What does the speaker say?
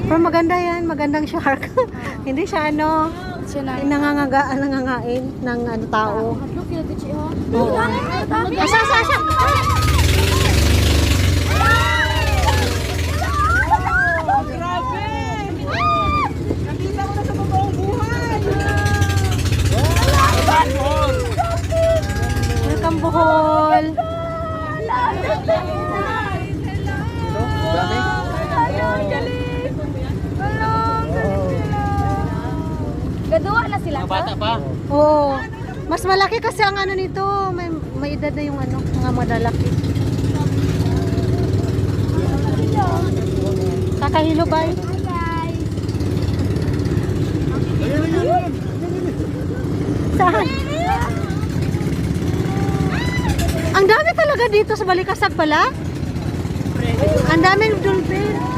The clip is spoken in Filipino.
Pero maganda yan, magandang shark. Hindi siya ano, nangangain ng ano tao. Oo. Asa. Grabe! Nakita mo na sa totoong buhay! Welcome Bohol. Gaduwa na sila. Mga bata pa. Oo. Mas malaki kasi ang ano nito, may edad na yung ano, mga madalaki. Kakahilo ba? Saan? Ang dami talaga dito sa Balikasag pala. Ang daming dolphin.